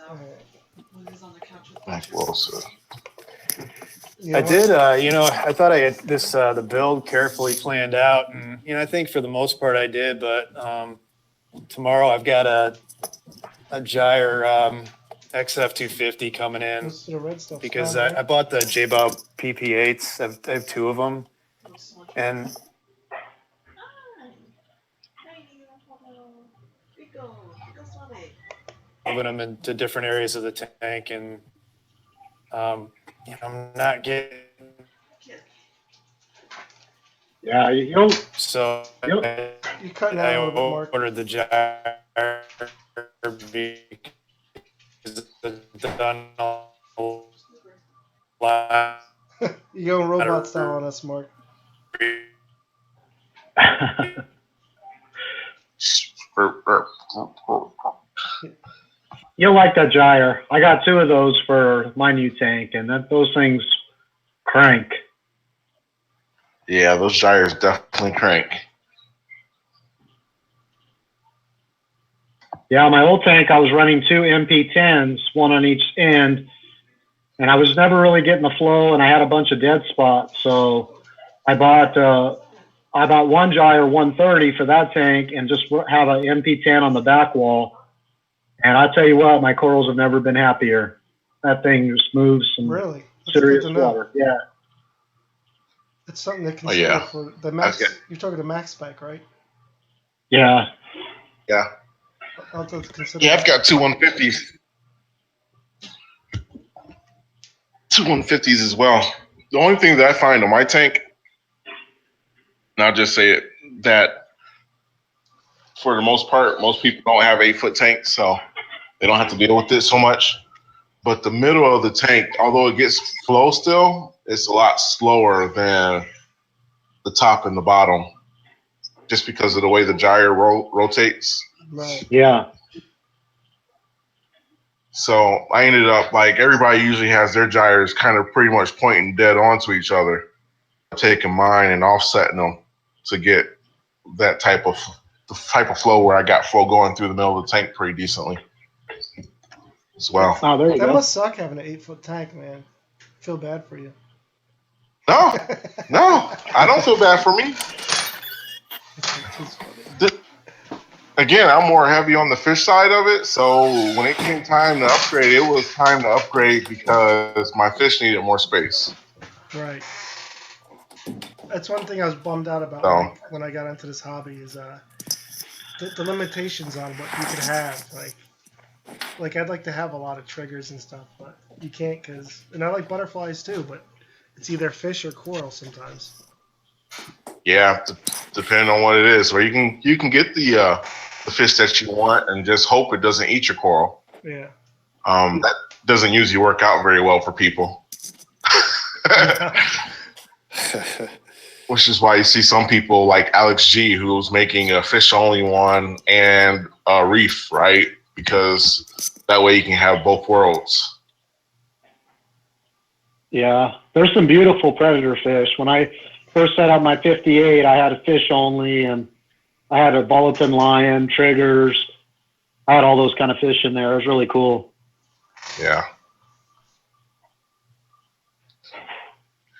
All right. Like Wilson. Yeah, I what- did, I thought I had this, the build carefully planned out, and, I think for the most part I did, but, tomorrow I've got a Gyre, XF250 coming in Most of the red stuff's because gone, I right? bought the J-Bob PP8s. I have two of them, and moving them into different areas of the tank, and, I'm not getting, Yeah, you'll, so Yep. You're cutting out I a little bit, Mark. ordered the Gyre because it's done a lot. You're going robot style on us, Mark. you'll like that gyre. I got two of those for my new tank, and those things crank. Yeah, those gyres definitely crank. Yeah, my old tank, I was running two MP10s, one on each end, and I was never really getting the flow, and I had a bunch of dead spots. So I bought one gyre 130 for that tank, and just have an MP10 on the back wall. And I tell you what, my corals have never been happier. That thing just moves some Really? That's serious good to know. water. Yeah. It's something to consider yeah. for the max. That's good. You're talking the max spec, right? Yeah. Yeah. I'll have to consider. Yeah, I've that. got two 150s. Two 150s as well. The only thing that I find on my tank, and I'll just say it, that for the most part, most people don't have 8-foot tanks, so they don't have to deal with it so much. But the middle of the tank, although it gets flow still, it's a lot slower than the top and the bottom, just because of the way the gyre rotates. Right. Yeah. So I ended up, like, everybody usually has their gyres kind of pretty much pointing dead onto each other. I'm taking mine and offsetting them to get that type of flow where I got flow going through the middle of the tank pretty decently as well. Oh, there you That go. must suck having an 8-foot tank, man. Feel bad for you. No, I don't feel bad for me. Again, I'm more heavy on the fish side of it, so when it came time to upgrade, it was time to upgrade because my fish needed more space. Right. That's one thing I was bummed out about So, when I got into this hobby is the limitations on what you could have. Like I'd like to have a lot of triggers and stuff, but you can't and I like butterflies too, but it's either fish or coral sometimes. yeah, depending on what it is, or you can get the fish that you want and just hope it doesn't eat your coral. Yeah. That doesn't usually work out very well for people. Which is why you see some people like Alex G, who's making a fish-only one and a reef, right? Because that way you can have both worlds. Yeah. There's some beautiful predator fish. When I first set up my 58, I had a fish only, and I had a bulletin lion, triggers. I had all those kind of fish in there. It was really cool. Yeah.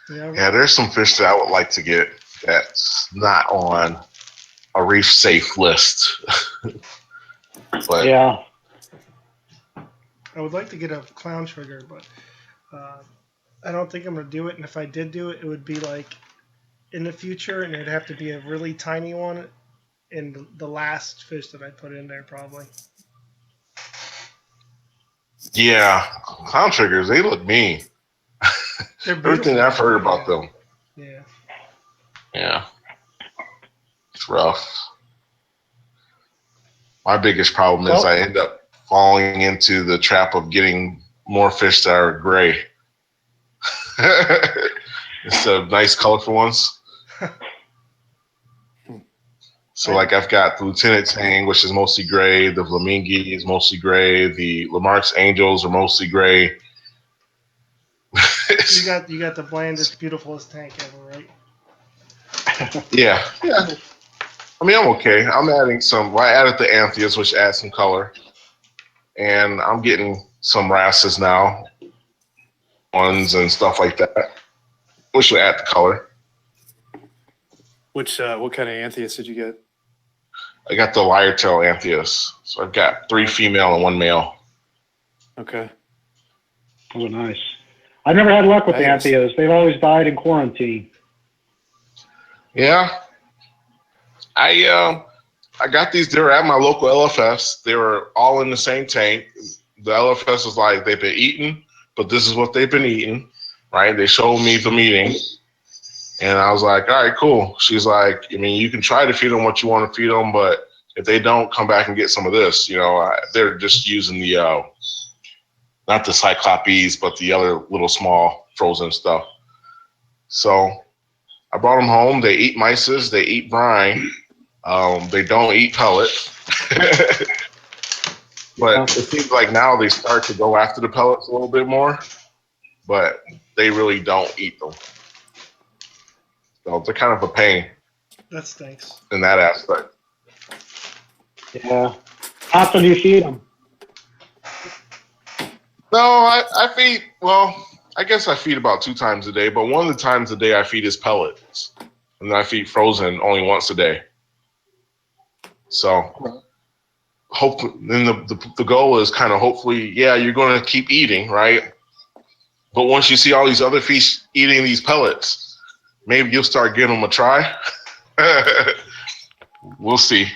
Yeah. Yeah, there's some fish that I would like to get that's not on a reef safe list. But Yeah. I would like to get a clown trigger, but I don't think I'm gonna do it. And if I did do it, it would be like in the future, and it'd have to be a really tiny one, and the last fish that I put in there probably. yeah, clown triggers, they look mean. They're beautiful. Everything I've heard about them. Yeah. Yeah. It's rough. My biggest problem is I end up falling into the trap of getting more fish that are gray instead of nice, colorful ones. So like I've got the Lieutenant Tang, which is mostly gray. The Flamingi is mostly gray. The Lamarck's Angels are mostly gray. You got the blandest, beautifulest tank ever, right? Yeah. I mean, I'm okay. I'm adding some. Well, I added the Antheus, which adds some color, and I'm getting some Rasses now, ones and stuff like that, which will add the color. What kind of Antheus did you get? I got the Wiretail Antheus, so I've got 3 female and 1 male. Okay. Oh, nice. I've never had luck with Nice. Antheos. They've always died in quarantine. Yeah, I got these. They were at my local LFS. They were all in the same tank. The LFS was like, they've been eating, but this is what they've been eating, right? They showed me the meeting, and I was like, all right, cool. She's like, I mean, you can try to feed them what you want to feed them, but if they don't, come back and get some of this. You know, they're just using the not the Cyclopes, but the other little small frozen stuff. So I brought them home. They eat mices. They eat brine. They don't eat pellet. But it seems like now they start to go after the pellets a little bit more, but they really don't eat them. So they're kind of a pain That stinks. in that aspect. Yeah. How often do you feed them? No, I feed, well, I guess I feed about 2 times a day, but one of the times a day I feed is pellets. And then I feed frozen only once a day. So then the goal is kind of hopefully, yeah, you're going to keep eating, right? But once you see all these other fish eating these pellets, maybe you'll start giving them a try. We'll see.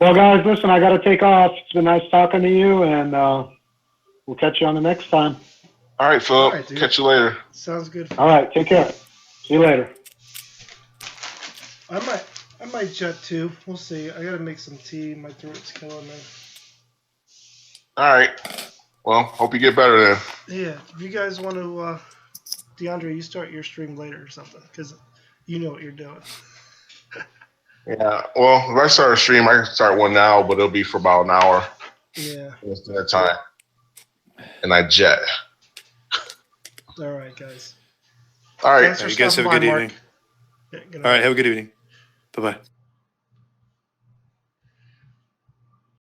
Well, guys, listen, I got to take off. It's been nice talking to you, and we'll catch you on the next time. All right, Philip. All right, dude. Catch you later. Sounds good. All right, take care. See you later. I might jet too. We'll see. I gotta make some tea. My throat's killing me. All right. Well, hope you get better then. Yeah. If you guys want to, DeAndre, you start your stream later or something, because you know what you're doing. Yeah. Well, if I start a stream, I can start one now, but it'll be for about an hour. Yeah. Most of the time. And I jet. All right, guys. All right. Thanks for You guys have stopping a good by, Mark. evening. Yeah, good All night. right. Have a good evening. Bye-bye.